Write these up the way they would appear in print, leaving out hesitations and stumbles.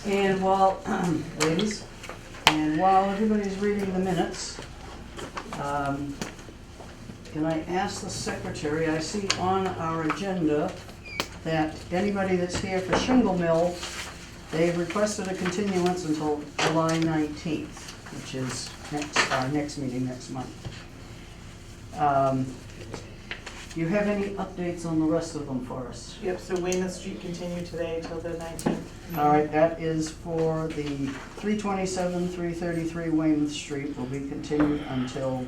And while, ladies, and while everybody's reading the minutes, can I ask the secretary, I see on our agenda that anybody that's here for Shingle Mill, they've requested a continuance until July 19th, which is our next meeting next month. Do you have any updates on the rest of them for us? Yep, so Weymouth Street continued today till the 19th. All right, that is for the 327, 333 Weymouth Street will be continued until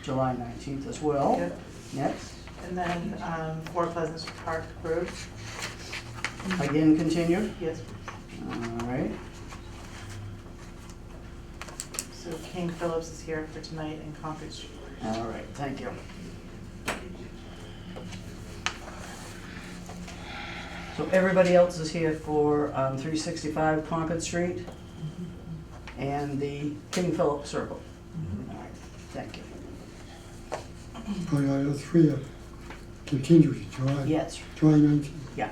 July 19th as well. Yep. Next, And then 4 Pleasant Park Road. again continued. Yes. All right, So King Phillips is here for tonight in Concord Street. all right, thank you. So everybody else is here for 365 Concord Street and the King Philip Circle. All right, thank you. Oh, yeah, the three are continued to July. Yes, July 19th. yeah.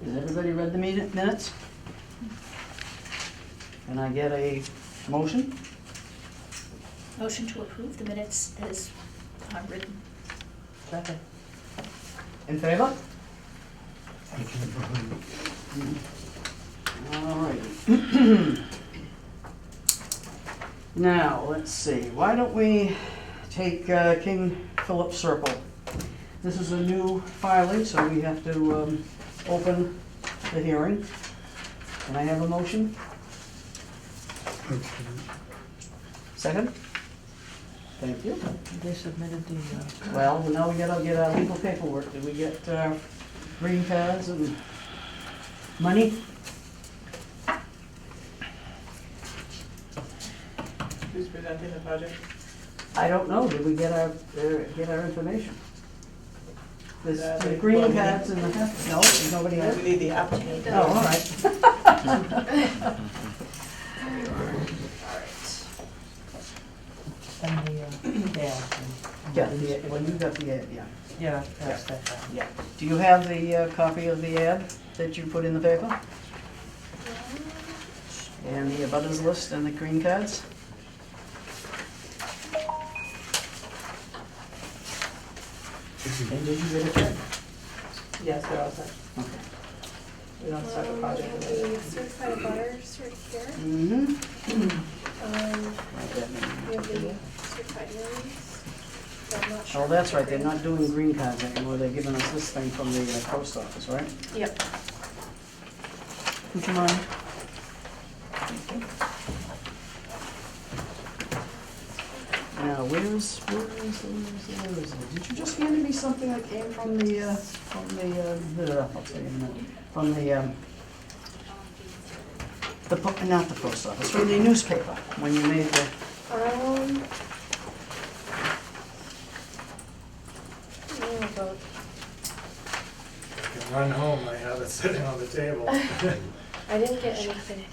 Has everybody read the minutes? Can I get a motion? Motion to approve the minutes as written. Second. In favor? I can't find it. All righty. Now, let's see, why don't we take King Philip Circle. This is a new filing, so we have to open the hearing. Can I have a motion? Okay. Second? Thank you. They submitted the, Well, now we gotta get our legal paperwork. Did we get green cards and money? Who's presenting the project? I don't know. Did we get our information? There's Yeah, the they- green well, we cards and the, no, nobody has. We need the applicant. Oh, all right. and the, ad. Yeah, well, you got the ad, yeah. Yeah, that's that. Yeah. Do you have the copy of the ad that you put in the paper? And the abutters list and the green cards? And did you get it back? Yes, they're all set. Okay. We don't start the project The today. certified butters right here. Mm-hmm. We have the certified hearings. I'm not sure. Oh, that's right, they're not doing green cards anymore, they're giving us this thing from the post office, right? Yep. Would you mind? Now, where is it? Did you just hand me something that came from the, I'll tell you in a minute, from not the post office, from the newspaper, when you made the, About Can run home, I have it sitting on the table. I didn't get anything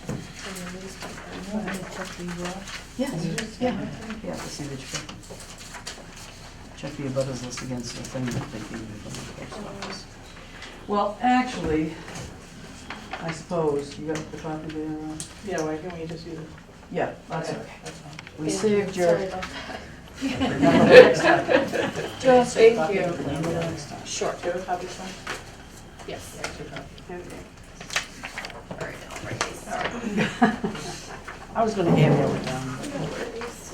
from the newspaper. yeah, the signature. Check the abutters list against the thing that they gave you from the post office. Well, actually, I suppose, you got the copy there? Yeah, why can't we just use it? Yeah, that's Okay, okay. that's fine. We Thank you. saved your. Sorry about that. Remember next time. Just thank you. Remember next time. Sure. Do you have a copy, Sean? Yes. Yeah, two copies. All right, I'll write these. I was gonna hand it down. No worries.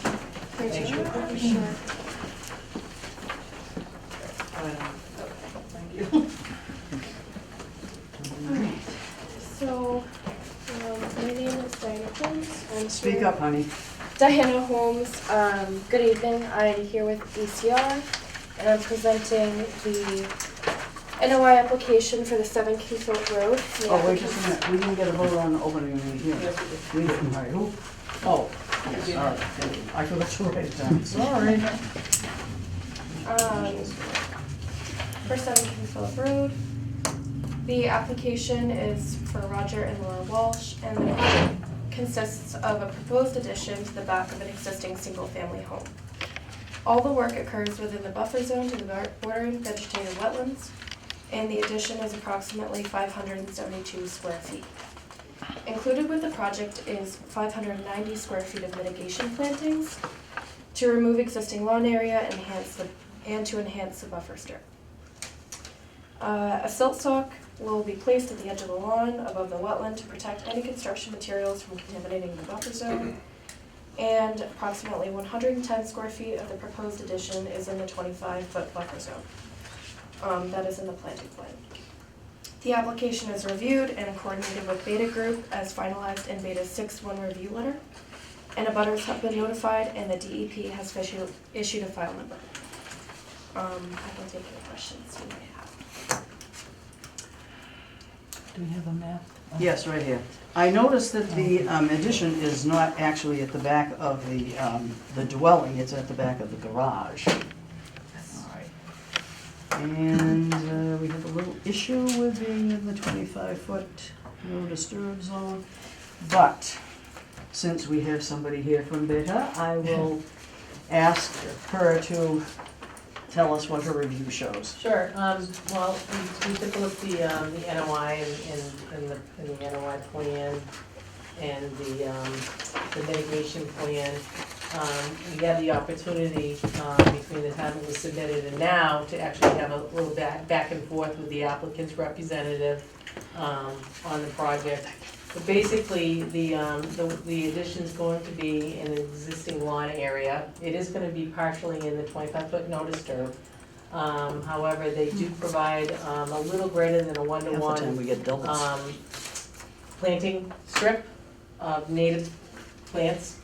Can I Thank change you. it? Sure. Thank you. So, my name is Diana Holmes. I'm Speak here- up, honey. Diana Holmes. Good evening. I'm here with ECR, and I'm presenting the NOI application for the 7 Kingfield Road. The Oh, wait just a applicant's- minute, we didn't get a vote on opening any here. Yes, we did. We didn't, all right, who? Oh, yes, all right, thank you. I forgot to write it down, sorry. For 7 Kingfield Road. The application is for Roger and Laura Walsh, and the project consists of a proposed addition to the back of an existing single-family home. All the work occurs within the buffer zone to the bordering vegetated wetlands, and the addition is approximately 572 square feet. Included with the project is 590 square feet of mitigation plantings to remove existing lawn area and to enhance the buffer strip. A silt sock will be placed at the edge of the lawn above the wetland to protect any construction materials from contaminating the buffer zone. And approximately 110 square feet of the proposed addition is in the 25-foot buffer zone. That is in the planting plan. The application is reviewed and coordinated with Beta Group as finalized in Beta's 6-1 review letter. And abutters have been notified and the DEP has issued a file number. I can take any questions you might have. Do we have a map? Yes, right here. I noticed that the addition is not actually at the back of the dwelling, it's at the back of the garage. All right. And we have a little issue with being in the 25-foot no disturb zone. But since we have somebody here from Beta, I will ask her to tell us what her review shows. Sure, well, we took a look at the NOI and the NOI plan and the mitigation plan. We had the opportunity, between the time it was submitted and now, to actually have a little back and forth with the applicant's representative, on the project. But basically, the addition's going to be in an existing lawn area. It is gonna be partially in the 25-foot no disturb. However, they do provide, a little greater than a Half the time one-to-one, we get doubles. planting strip of native plants,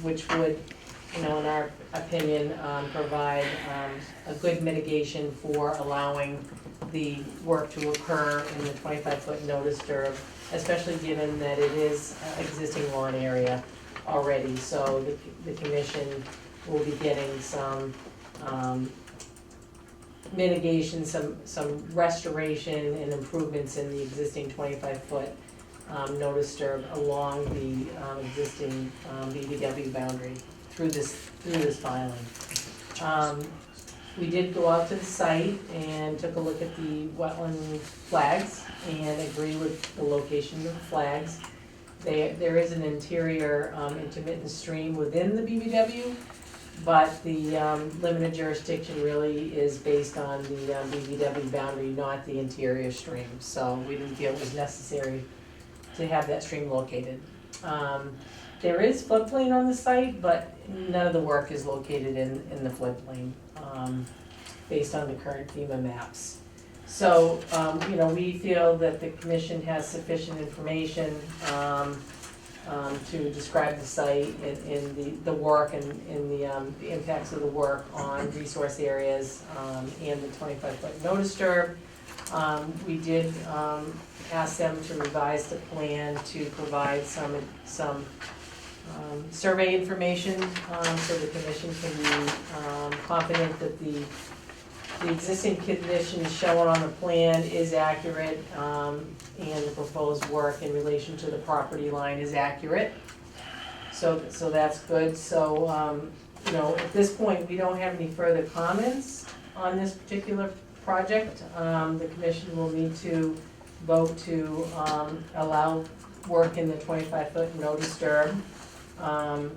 which would, in our opinion, provide, a good mitigation for allowing the work to occur in the 25-foot no disturb, especially given that it is existing lawn area already. So the commission will be getting some, mitigation, some restoration and improvements in the existing 25-foot no disturb along the existing BBW boundary through this filing. We did go out to the site and took a look at the wetland flags and agree with the location of the flags. There is an interior intermittent stream within the BBW, but the limited jurisdiction really is based on the BBW boundary, not the interior stream. So we didn't feel it was necessary to have that stream located. There is floodplain on the site, but none of the work is located in the floodplain, based on the current FEMA maps. So, we feel that the commission has sufficient information, to describe the site and the work and the impacts of the work on resource areas, and the 25-foot no disturb. We did, ask them to revise the plan to provide some survey information, so the commission can be, confident that the existing conditions shown on the plan is accurate, and the proposed work in relation to the property line is accurate. So that's good. So, at this point, we don't have any further comments on this particular project. The commission will need to vote to, allow work in the 25-foot no disturb. And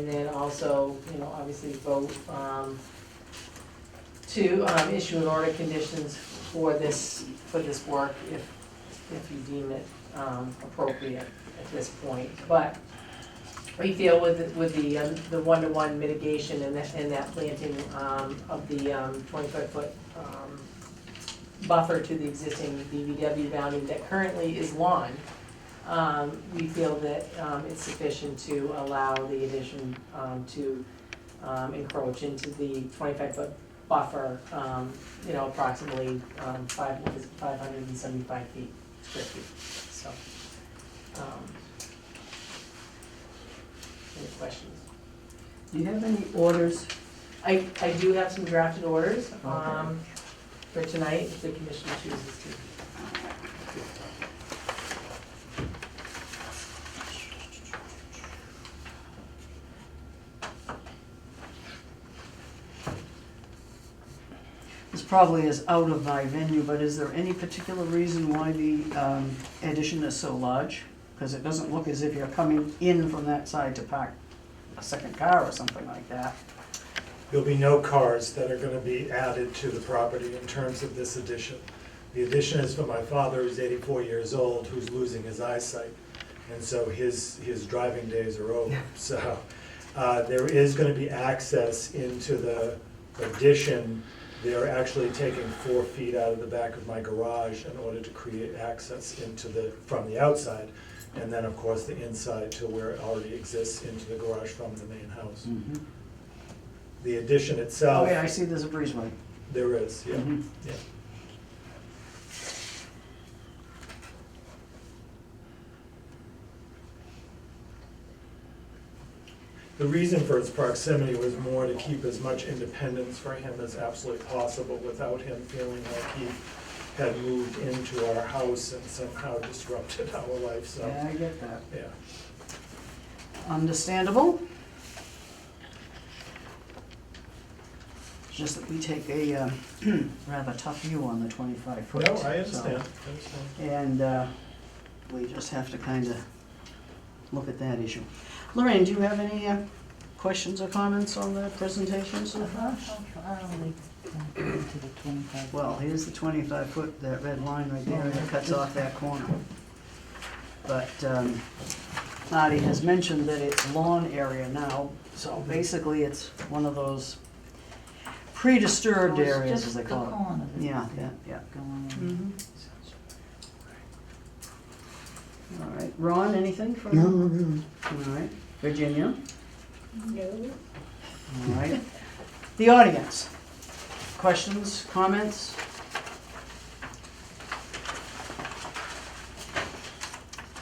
then also, obviously vote, to issue an order of conditions for this work if you deem it appropriate at this point. But we feel with the one-to-one mitigation and that planting of the 25-foot buffer to the existing BBW boundary that currently is lawn, we feel that it's sufficient to allow the addition to encroach into the 25-foot buffer, approximately 575 square feet. So, any questions? Do you have any orders? I do have some drafted orders Okay. for tonight, if the commission chooses to. This probably is out of my venue, but is there any particular reason why the addition is so large? Because it doesn't look as if you're coming in from that side to park a second car or something like that. There'll be no cars that are gonna be added to the property in terms of this addition. The addition is for my father, who's 84 years old, who's losing his eyesight. And so his driving days are over. So there is gonna be access into the addition. They're actually taking 4 feet out of the back of my garage in order to create access from the outside. And then, of course, the inside to where it already exists into the garage from the main house. The addition Oh, itself, yeah, I see there's a breezeway. there is, yeah, Mhm. yeah. The reason for its proximity was more to keep as much independence for him as absolutely possible without him feeling like he had moved into our house and somehow disrupted our life, so, Yeah, I get that. yeah. Understandable. It's just that we take a rather tough view on the 25-foot. No, I understand, And we just have to kind of look at that issue. Lorraine, do you have any questions or comments on the presentation so far? How far are they going to the 25? Well, here's the 25-foot, that red line right there, that cuts off that corner. But Marty has mentioned that it's lawn area now, so basically it's one of those pre-disturbed It's areas, just as they the call it. corner that Yeah, you yeah, can yeah. go on. All right, Ron, anything for No, him? no, All right, Virginia? No. All right. The audience, questions, comments?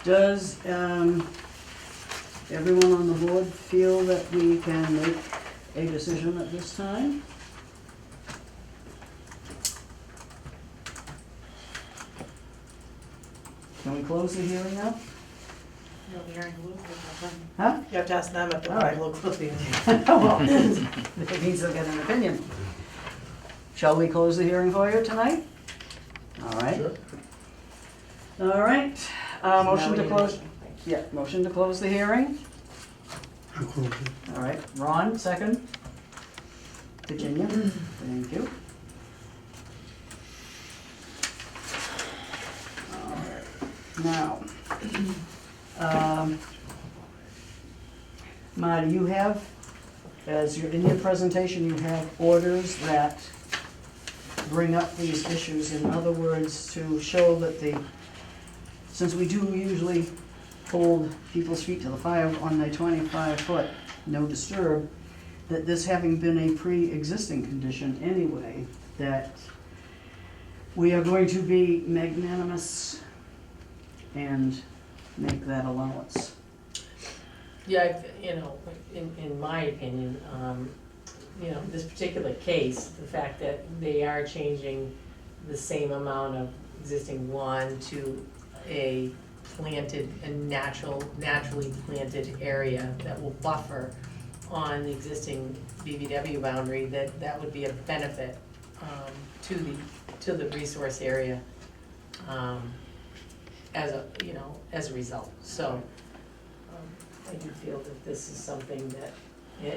Does everyone on the board feel that we can make a decision at this time? Can we close the hearing now? No, the hearing will close. Huh? You have to ask them if the All right. hearing will close the hearing. Well, it needs to get an opinion. Shall we close the hearing for you tonight? All right. Sure. All right, Now motion we to need a close, motion. yeah, motion to close the hearing. I'll close it. All right, Ron, second. Virginia, thank you. All right, now, Marty, you have, as you're in your presentation, you have orders that bring up these issues. In other words, to show that since we do usually hold people's feet to the fire on the 25-foot no disturb, that this having been a pre-existing condition anyway, that we are going to be magnanimous and make that allowance. Yeah, in my opinion, this particular case, the fact that they are changing the same amount of existing lawn to a planted and naturally planted area that will buffer on the existing BVW boundary, that would be a benefit to the resource area as a result. So I do feel that this is something that,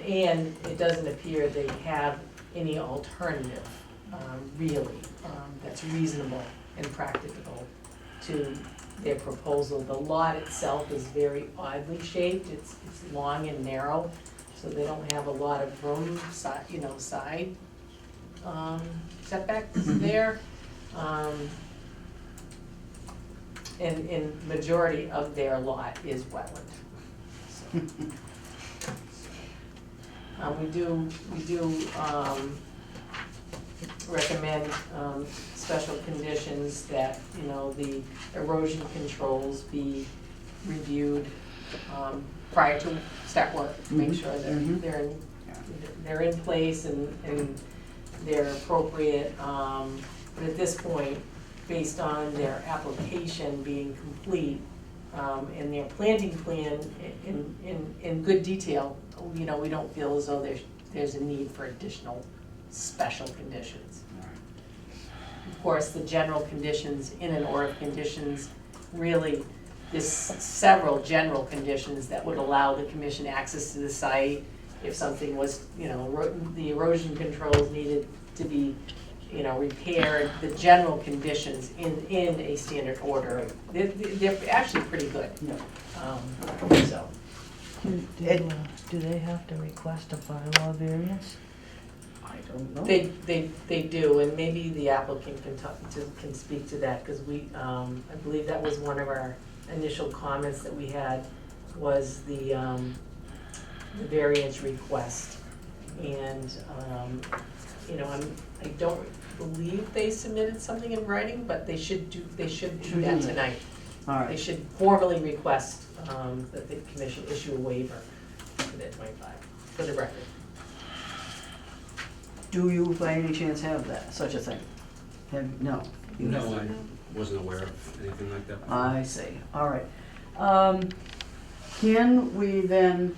and it doesn't appear they have any alternative really that's reasonable and practicable to their proposal. The lot itself is very oddly shaped. It's long and narrow, so they don't have a lot of room side setbacks there. And majority of their lot is wetland. So, we do recommend special conditions that, the erosion controls be reviewed prior to start work, to make sure that they're in place and they're appropriate. But at this point, based on their application being complete, and their planting plan in good detail, we don't feel as though there's a need for additional special conditions. Of course, the general conditions in an order of conditions, really, there's several general conditions that would allow the commission access to the site if something was, the erosion controls needed to be, repaired. The general conditions in a standard order, they're actually pretty good. Yeah. So. Do they have to request a bylaw variance? I don't know. They do, and maybe the applicant can speak to that, because I believe that was one of our initial comments that we had, was the variance request. And, I don't believe they submitted something in writing, but they should do that tonight. All They right, should formally request that the commission issue a waiver for that 25, for the record. do you by any chance have that, such a thing? No. You No, have- I wasn't aware of anything like that before. I see, all right. Can we then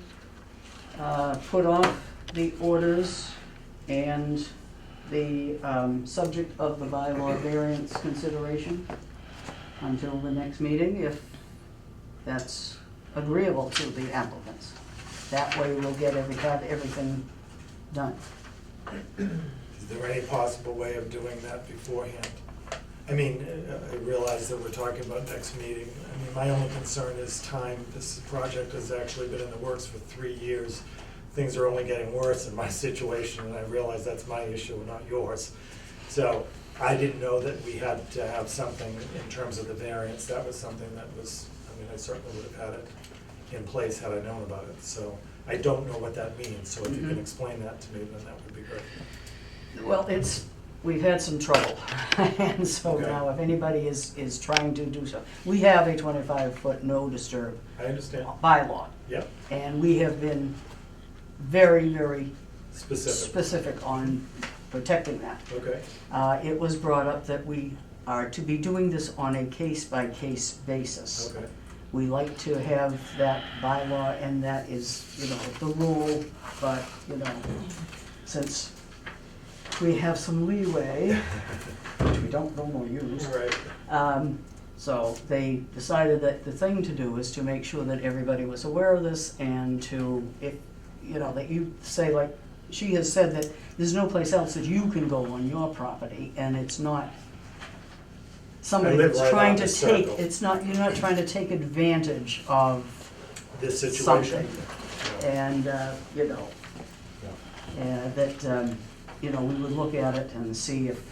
put off the orders and the subject of the bylaw variance consideration until the next meeting, if that's agreeable to the applicants? That way we'll have everything done. Is there any possible way of doing that beforehand? I mean, I realize that we're talking about next meeting. I mean, my only concern is time. This project has actually been in the works for 3 years. Things are only getting worse in my situation, and I realize that's my issue, not yours. So I didn't know that we had to have something in terms of the variance. That was something that was, I mean, I certainly would have had it in place had I known about it. So I don't know what that means, so if you can explain that to me, then that would be great. Well, we've had some trouble, and so Okay. now if anybody is trying to do so, we have a 25-foot no disturb I understand. bylaw, Yep, and we have been very, very specific. specific on protecting that. Okay, It was brought up that we are to be doing this on a case-by-case basis. okay. We like to have that bylaw, and that is, the rule, but, since we have some leeway, which we don't normally use. Right. So they decided that the thing to do is to make sure that everybody was aware of this, and to, if, that you say, like, she has said that there's no place else that you can go on your property, and it's not somebody I live that's right trying on to the take, circle. you're not trying to take advantage of This situation. something. Yeah. And, that, we would look at it and see if,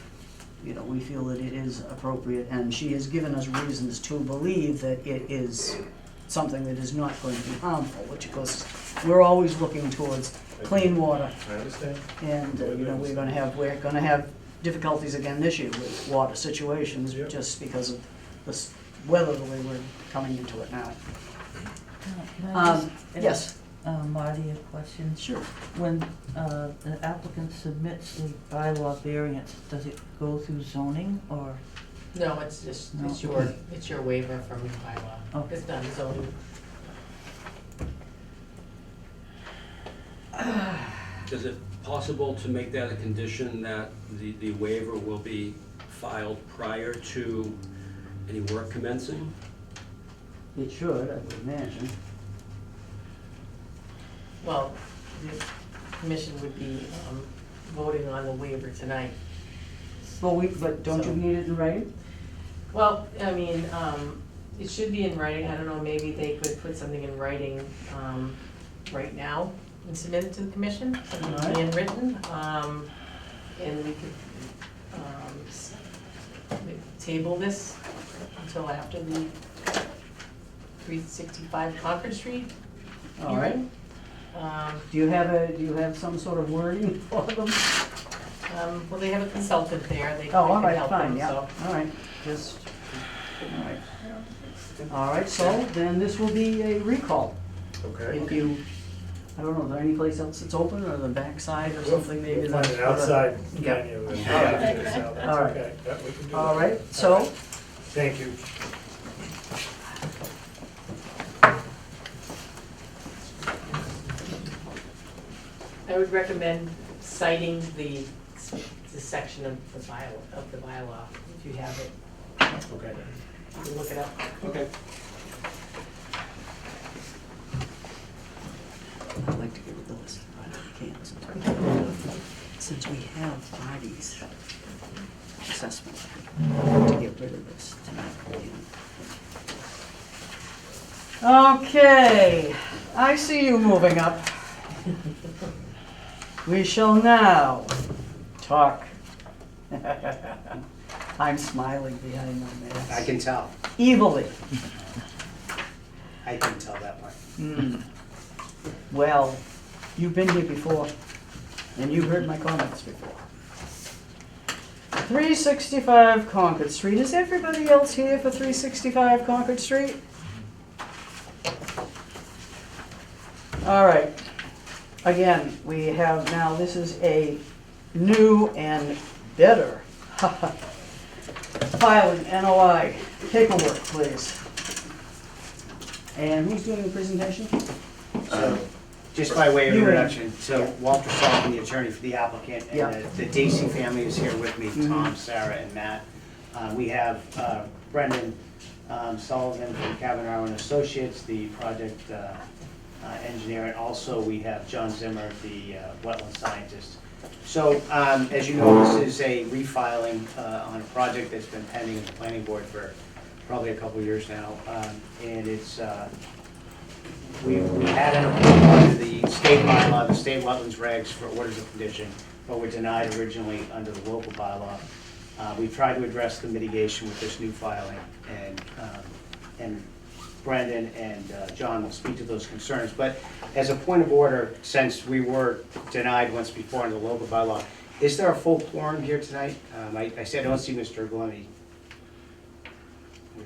we feel that it is appropriate. And she has given us reasons to believe that it is something that is not going to be harmful, which of course, we're always looking towards clean water. I understand. And, we're gonna have difficulties again this year with water situations, Yep. just because of this weather, the way we're coming into it now. Can I just Yes, ask Marty a question? sure. When the applicant submits the bylaw variance, does it go through zoning or? No, it's just, No. it's your waiver from your bylaw. Okay. It's not zoning. Is it possible to make that a condition that the waiver will be filed prior to any work commencing? It should, I would imagine. Well, the commission would be voting on the waiver tonight. But don't you need it in writing? Well, I mean, it should be in writing. I don't know, maybe they could put something in writing right now and submit it to the commission, something Alright. handwritten. And we could table this until after the 365 Concord Street All right. hearing. Do you have some sort of wording for them? Well, they have a consultant there, they Oh, all can right, help fine, them, yeah, so. all right, all right, so then this will be a recall. Okay. If you, I don't know, is there any place else that's open, or the backside or We'll something maybe? find that's an better? outside Yeah. venue. and All right. figure this out. That's All right. okay. Yeah, we can do that. All right, All so, right. Thank you. I would recommend citing the section of the bylaw, if you have it. Okay. You can look it up. Okay. I'd like to get rid of this, but I can't, since we have Marty's assessment, I'd like to get rid of this tonight. Okay, I see you moving up. We shall now talk. I'm smiling behind my mask. I can tell. Evilly. I can tell that much. Well, you've been here before, and you've heard my comments before. 365 Concord Street. Is everybody else here for 365 Concord Street? All right. Again, we have now, this is a new and better filing, NOI. Paperwork, please. And who's doing the presentation? So, just by way of You introduction, so yeah. Walter Sullivan, the attorney for the applicant, Yeah. and the Dacey family is here with me, Tom, Sarah, and Matt. We have Brendan Sullivan from Kavanaugh and Associates, the project engineer, and also we have John Zimmer, the wetland scientist, So, as you know, this is a refiling on a project that's been pending at the planning board for probably a couple of years now. And it's, we had an approval under the state bylaw, the state wetlands regs for orders of condition, but were denied originally under the local bylaw. We tried to address the mitigation with this new filing, and Brendan and John will speak to those concerns. But as a point of order, since we were denied once before under the local bylaw, is there a full quorum here tonight? I said I don't see Mr. Glenny.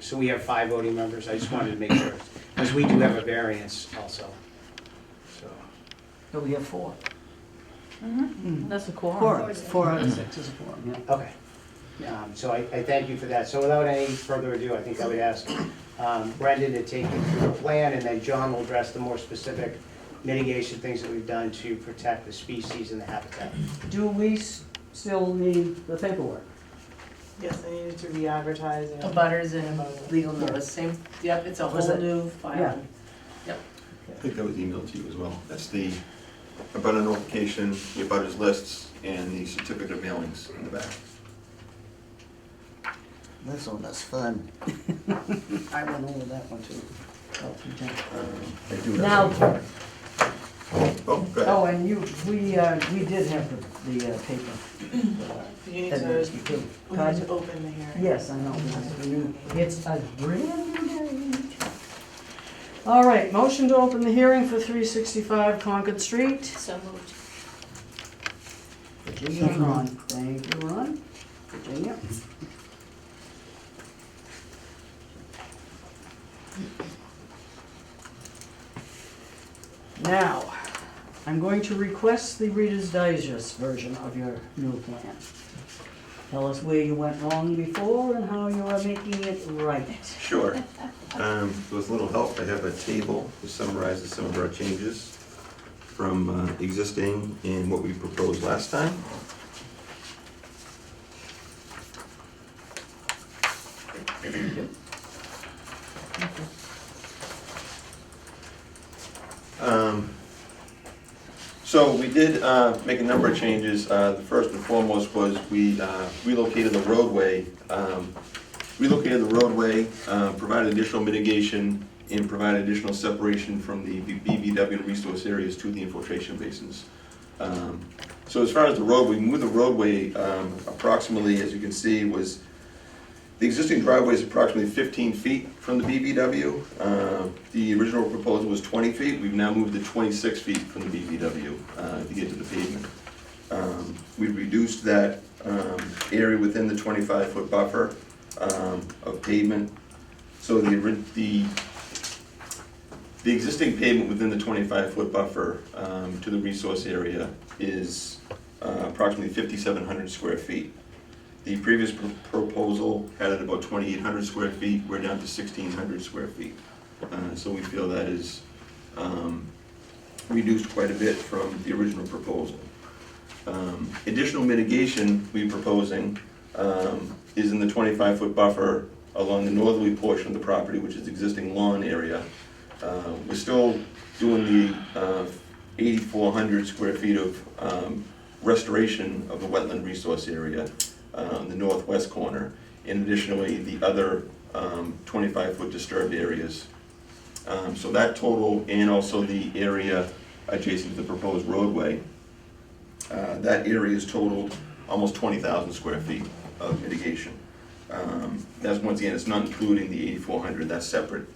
So we have 5 voting members. I just wanted to make sure, because we do have a variance also. So, But we have 4. That's a quorum. 4 out of 6 is a quorum, yeah. okay. So I thank you for that. So without any further ado, I think I would ask Brendan to take you through the plan, and then John will address the more specific mitigation things that we've done to protect the species and the habitat. Do we still need the paperwork? Yes, I needed to re-advertise A and. butters and legal notice, same, yep, it's a Was whole it? new filing. I think that was emailed to you as well. That's the abutter notification, the abutters lists, and the certificate of mailings in the back. This one is fun. I went over that one too. I do have. Now, Oh, go ahead. oh, and we did have the paper. You need Edwards, to, too. we need to open the hearing. Yes, I know. It's a brand new day. All right, motion to open the hearing for 365 Concord Street. So moved. Virginia and Ron. Thank you, Ron. Virginia. Now, I'm going to request the Reader's Digest version of your new plan. Tell us where you went wrong before and how you are making it right. Sure. With a little help, I have a table that summarizes some of our changes from existing and what we proposed last time. So we did make a number of changes. The first and foremost was we relocated the roadway, provided additional mitigation, and provided additional separation from the BBW resource areas to the infiltration basins. So as far as the roadway, we moved the roadway approximately, as you can see, was the existing driveway is approximately 15 feet from the BBW. The original proposal was 20 feet. We've now moved to 26 feet from the BBW to get to the pavement. We've reduced that area within the 25-foot buffer of pavement. So the existing pavement within the 25-foot buffer to the resource area is approximately 5,700 square feet. The previous proposal had it about 2,800 square feet. We're down to 1,600 square feet. So we feel that is reduced quite a bit from the original proposal. Additional mitigation we're proposing is in the 25-foot buffer along the northerly portion of the property, which is existing lawn area. We're still doing the 8,400 square feet of restoration of the wetland resource area on the northwest corner, and additionally the other 25-foot disturbed areas. So that total, and also the area adjacent to the proposed roadway, that area is totaled almost 20,000 square feet of mitigation. That's, once again, it's not including the 8,400, that's separate.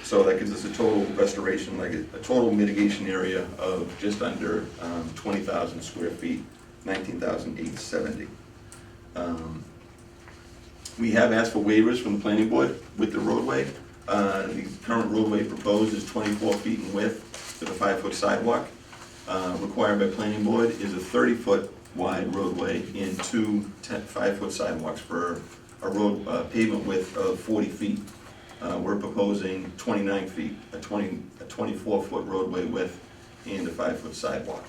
So that gives us a total restoration, like a total mitigation area of just under 20,000 square feet, 19,870. We have asked for waivers from the planning board with the roadway. The current roadway proposed is 24 feet in width with a 5-foot sidewalk. Required by planning board is a 30-foot wide roadway and 2 5-foot sidewalks for a road pavement width of 40 feet. We're proposing 29 feet, a 24-foot roadway width and a 5-foot sidewalk.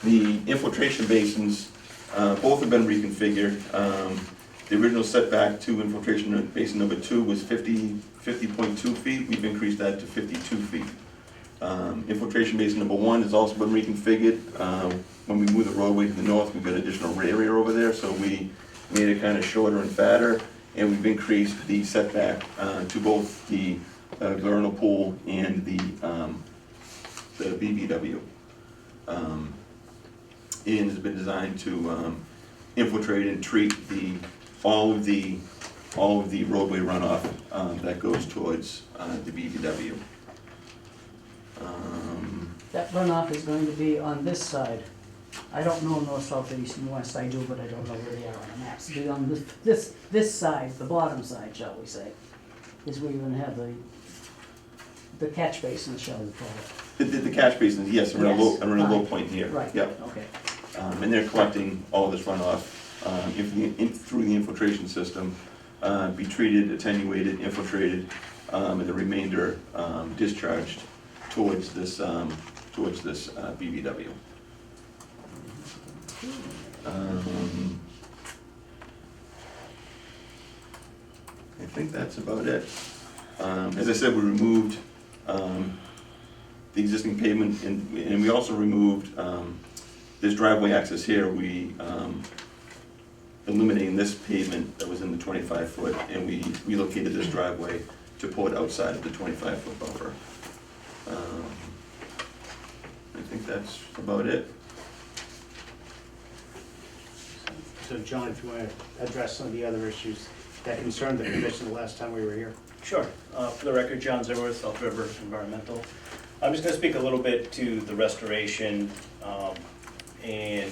The infiltration basins, both have been reconfigured. The original setback to infiltration basin number 2 was 50.2 feet. We've increased that to 52 feet. Infiltration basin number 1 has also been reconfigured. When we move the roadway to the north, we've got additional area over there, so we made it kind of shorter and fatter, and we've increased the setback to both the vernal pool and the BBW. And has been designed to infiltrate and treat all of the roadway runoff that goes towards the BBW. That runoff is going to be on this side. I don't know north, south, east, and west, I do, but I don't know where they are on the maps. It'll be on this side, the bottom side, shall we say, is where you're gonna have the catch basin, shall we call it. The catch basins, yes, are in a low point here. Right, Yep. okay. And they're collecting all this runoff through the infiltration system, be treated, attenuated, infiltrated, and the remainder discharged towards this BBW. I think that's about it. As I said, we removed the existing pavement, and we also removed this driveway access here. We eliminating this pavement that was in the 25-foot, and we relocated this driveway to put outside of the 25-foot buffer. I think that's about it. So John, if you want to address some of the other issues that concerned the commission the last time we were here. Sure. For the record, John Zimmerworth, South River Environmental. I'm just going to speak a little bit to the restoration and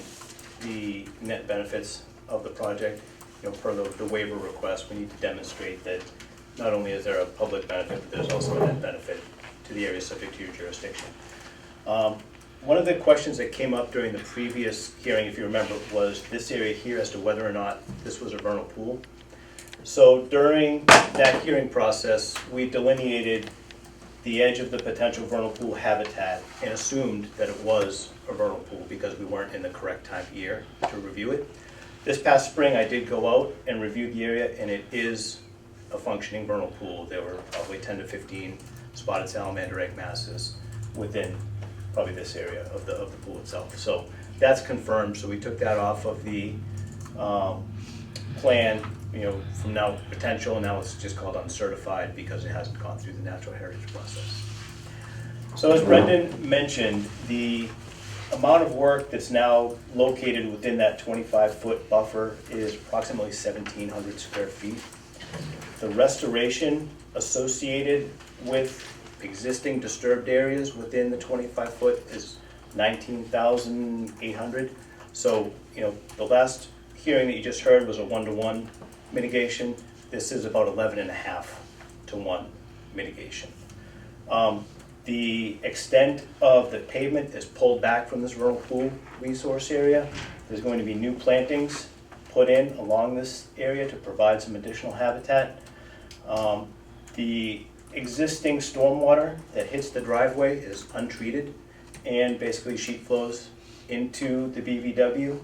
the net benefits of the project. You know, per the waiver request, we need to demonstrate that not only is there a public benefit, but there's also a net benefit to the area subject to your jurisdiction. One of the questions that came up during the previous hearing, if you remember, was this area here as to whether or not this was a vernal pool. So during that hearing process, we delineated the edge of the potential vernal pool habitat and assumed that it was a vernal pool because we weren't in the correct time of year to review it. This past spring, I did go out and review the area, and it is a functioning vernal pool. There were probably 10 to 15 spotted salamander egg masses within probably this area of the pool itself. So that's confirmed. So we took that off of the plan, you know, from now potential, and now it's just called uncertified because it hasn't gone through the natural heritage process. So as Brendan mentioned, the amount of work that's now located within that 25-foot buffer is approximately 1,700 square feet. The restoration associated with existing disturbed areas within the 25-foot is 19,800. So, you know, the last hearing that you just heard was a 1-to-1 mitigation. This is about 11.5 to 1 mitigation. The extent of the pavement is pulled back from this vernal pool resource area. There's going to be new plantings put in along this area to provide some additional habitat. The existing stormwater that hits the driveway is untreated and basically sheet flows into the BVW.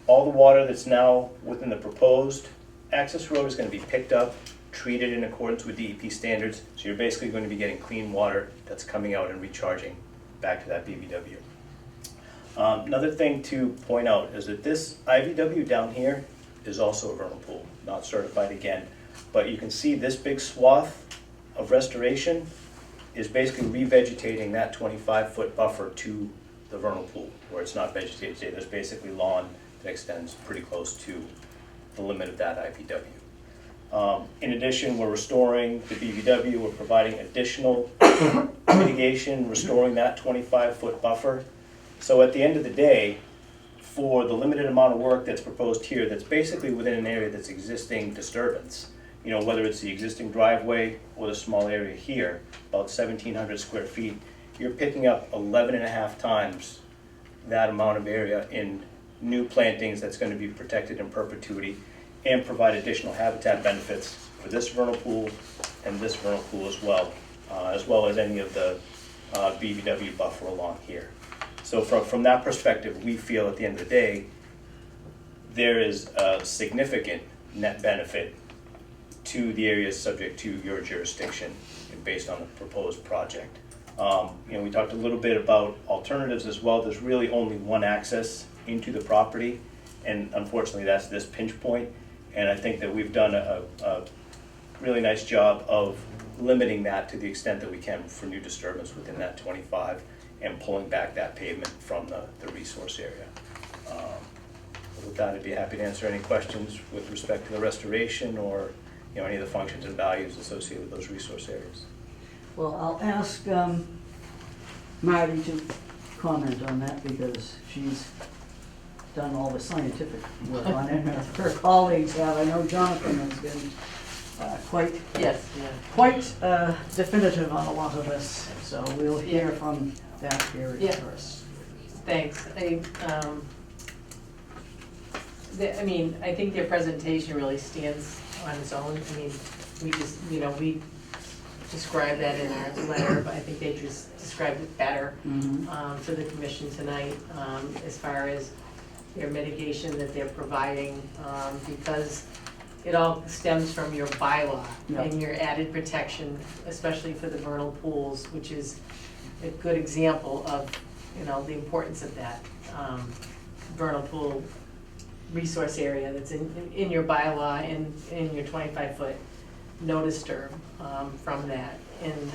All the water that's now within the proposed access road is going to be picked up, treated in accordance with DEP standards, so you're basically going to be getting clean water that's coming out and recharging back to that BVW. Another thing to point out is that this IVW down here is also a vernal pool, not certified again, but you can see this big swath of restoration is basically revegetating that 25-foot buffer to the vernal pool, where it's not vegetated today. There's basically lawn that extends pretty close to the limit of that IVW. In addition, we're restoring the BVW, we're providing additional mitigation, restoring that 25-foot buffer. So at the end of the day, for the limited amount of work that's proposed here, that's basically within an area that's existing disturbance, you know, whether it's the existing driveway or the small area here, about 1,700 square feet, you're picking up 11.5 times that amount of area in new plantings that's going to be protected in perpetuity and provide additional habitat benefits for this vernal pool and this vernal pool as well as any of the BVW buffer along here. So from that perspective, we feel at the end of the day, there is a significant net benefit to the areas subject to your jurisdiction based on the proposed project. We talked a little bit about alternatives as well. There's really only one access into the property, and unfortunately that's this pinch point. And I think that we've done a really nice job of limiting that to the extent that we can for new disturbance within that 25 and pulling back that pavement from the resource area. With that, I'd be happy to answer any questions with respect to the restoration or any of the functions and values associated with those resource areas. Well, I'll ask Marty to comment on that because she's done all the scientific work on it. Her colleagues have. I know Jonathan has been quite definitive on a lot of this. So we'll hear from that area first. Thanks. I think their presentation really stands on its own. I mean, we described that in our letter, but I think they just described it better for the commission tonight as far as their mitigation that they're providing, because it all stems from your bylaw and your added protection, especially for the vernal pools, which is a good example of the importance of that vernal pool resource area that's in your bylaw and in your 25-foot no disturb from that. And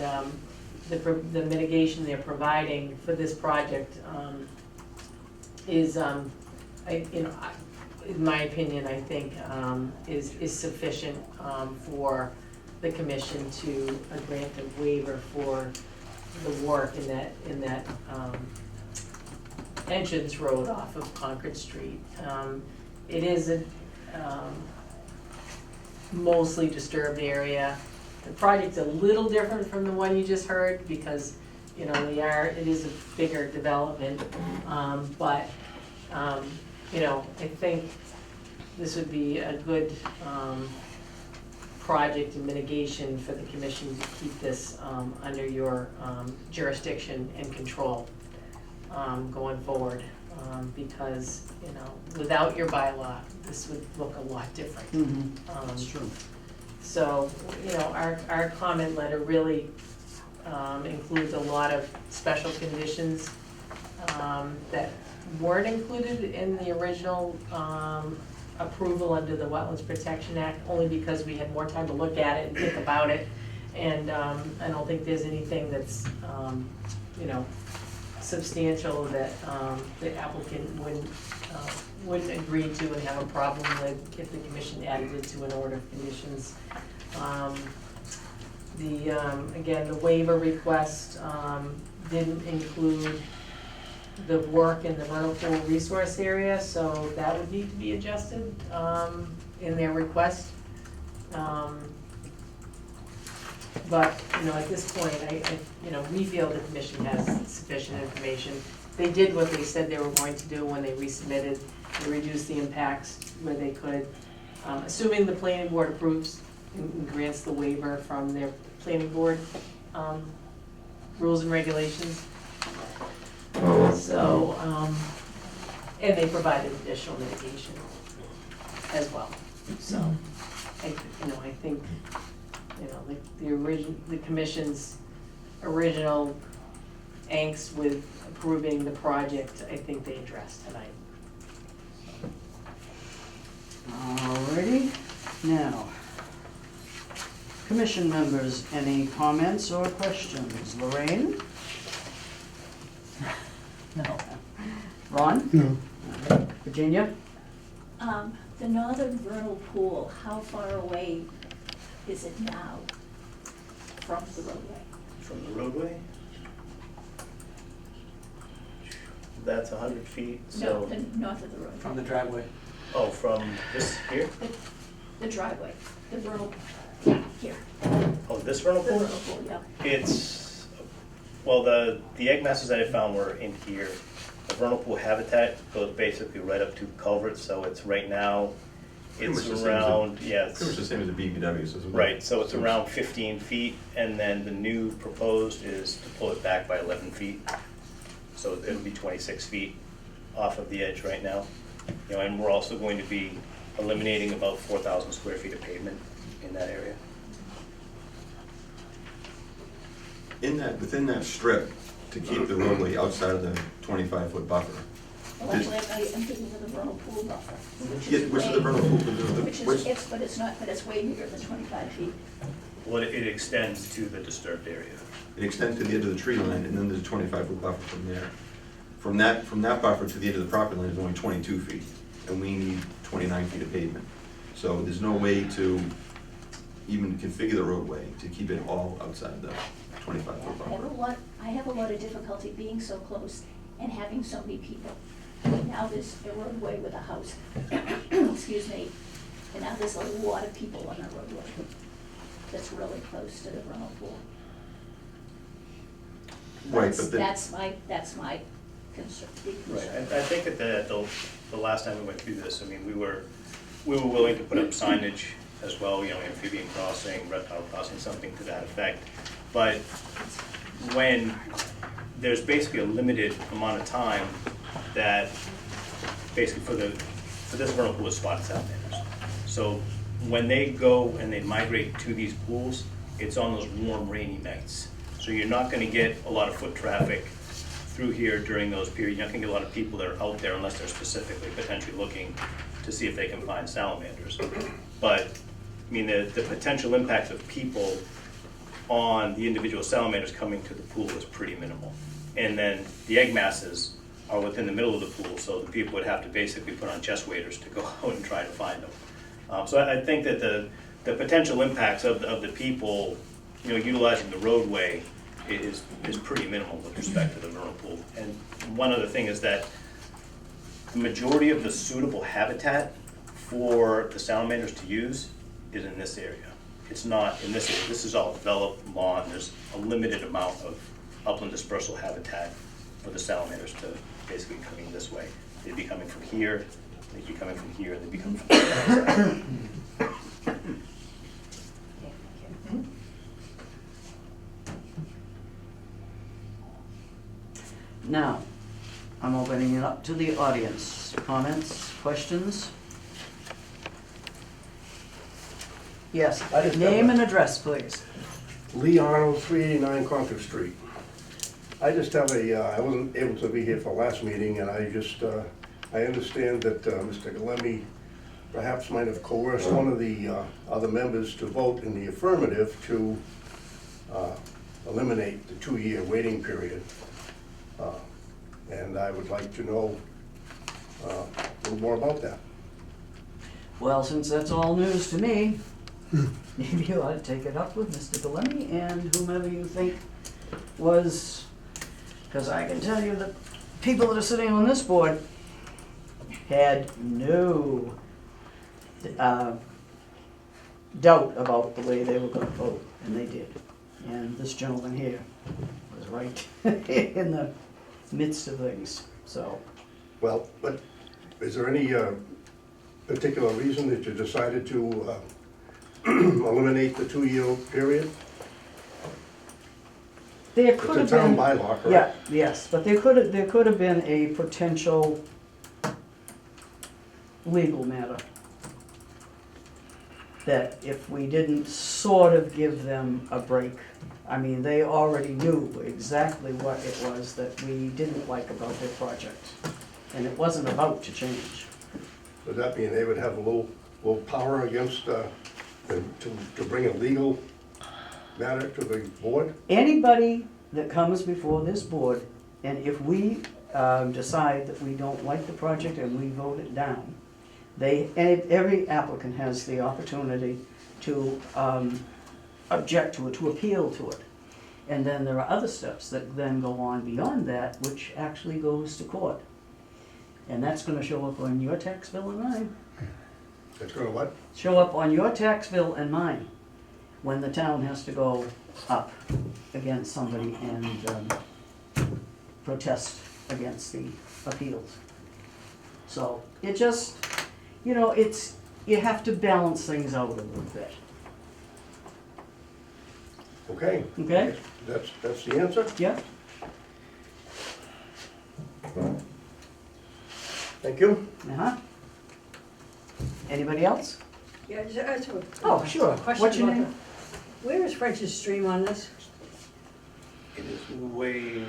the mitigation they're providing for this project is, in my opinion, I think is sufficient for the commission to grant a waiver for the work in that entrance road off of Concord Street. It is a mostly disturbed area. The project's a little different from the one you just heard because it is a bigger development, but I think this would be a good project and mitigation for the commission to keep this under your jurisdiction and control going forward, because without your bylaw, this would look a lot different. That's true. So, our comment letter really includes a lot of special conditions that weren't included in the original approval under the Wetlands Protection Act, only because we had more time to look at it and think about it. And I don't think there's anything that's, substantial that the applicant wouldn't agree to and have a problem with if the commission added it to an order of conditions. Again, the waiver request didn't include the work in the vernal pool resource area, so that would need to be adjusted in their request. But, at this point, we feel the commission has sufficient information. They did what they said they were going to do when they resubmitted. They reduced the impacts where they could. Assuming the planning board approves and grants the waiver from their planning board rules and regulations. So, and they provided additional mitigation as well. So, I think, the commission's original angst with approving the project, I think they addressed tonight. Alrighty, now, commission members, any comments or questions? Lorraine? No. Ron? No, Virginia? The northern vernal pool, how far away is it now from the roadway? From the roadway? That's 100 feet, No, so. the north of the road. From the driveway. Oh, from this here? The driveway, the vernal, yeah, here, Oh, this vernal the pool? vernal pool, yeah. It's, well, the egg masses that I found were in here. The vernal pool habitat goes basically right up to the culvert, so it's right now, Pretty it's much the same as around, Pretty it's, much the same as the BVW, so it's. right, so it's around 15 feet, and then the new proposed is to pull it back by 11 feet. So it'll be 26 feet off of the edge right now. And we're also going to be eliminating about 4,000 square feet of pavement in that area. Within that strip, to keep the roadway outside of the 25-foot buffer. Well, actually, I'm thinking of the vernal pool buffer, which Yeah, is which is the way, vernal pool? but it's way bigger than 25 feet. Well, it extends to the disturbed area. It extends to the end of the tree line, and then there's a 25-foot buffer from there. From that buffer to the end of the property line is only 22 feet, and we need 29 feet of pavement. So there's no way to even configure the roadway to keep it all outside the 25-foot buffer. I have a lot of difficulty being so close and having so many people. Now there's a roadway with a house, excuse me, and now there's a lot of people on the roadway that's really close to the vernal pool. Right, but That's my concern, big Right, concern. I think at the last time we went through this, I mean, we were willing to put up signage as well, you know, amphibian crossing, reptile crossing, something to that effect. But when there's basically a limited amount of time that basically for this vernal pool is spotted salamanders. So when they go and they migrate to these pools, it's on those warm, rainy nights. So you're not gonna get a lot of foot traffic through here during those periods. You're not gonna get a lot of people that are out there unless they're specifically potentially looking to see if they can find salamanders. But, I mean, the potential impact of people on the individual salamanders coming to the pool is pretty minimal. And then the egg masses are within the middle of the pool, so the people would have to basically put on chest waders to go out and try to find them. So I think that the potential impacts of the people, you know, utilizing the roadway is pretty minimal with respect to the vernal pool. And one other thing is that the majority of the suitable habitat for the salamanders to use is in this area. It's not in this area. This is all developed lawn. There's a limited amount of upland dispersal habitat for the salamanders to basically coming this way. They'd be coming from here, they'd be coming from here, they'd be coming from here. Now, I'm opening it up to the audience. Comments, questions? Yes, I just name have and address, please. Lee Arnold, 389 Concord Street. I just have I wasn't able to be here for last meeting, and I understand that Mr. Galemi perhaps might have coerced one of the other members to vote in the affirmative to eliminate the 2-year waiting period. And I would like to know a little more about that. Well, since that's all news to me, maybe you ought to take it up with Mr. Galemi and whomever you think was, because I can tell you that people that are sitting on this board had no doubt about the way they were going to vote, and they did. And this gentleman here was right in the midst of things, so. Well, but is there any particular reason that you decided to eliminate the 2-year period? There could have It's a town been, bylaw, correct? yeah, yes, but there could have been a potential legal matter that if we didn't sort of give them a break, I mean, they already knew exactly what it was that we didn't like about their project, and it wasn't about to change. Does that mean they would have a little power against, to bring a legal matter to the board? Anybody that comes before this board, and if we decide that we don't like the project and we vote it down, every applicant has the opportunity to object to it, to appeal to it. And then there are other steps that then go on beyond that, which actually goes to court. And that's gonna show up on your tax bill and mine. It's gonna what? Show up on your tax bill and mine, when the town has to go up against somebody and protest against the appeals. So, it just, you know, you have to balance things out a little bit. Okay. Okay? That's the answer? Yeah? Thank you. Uh-huh. Anybody else? Yeah, I have a. Oh, sure. Question What's your about name? Where is French's Stream on this? It is way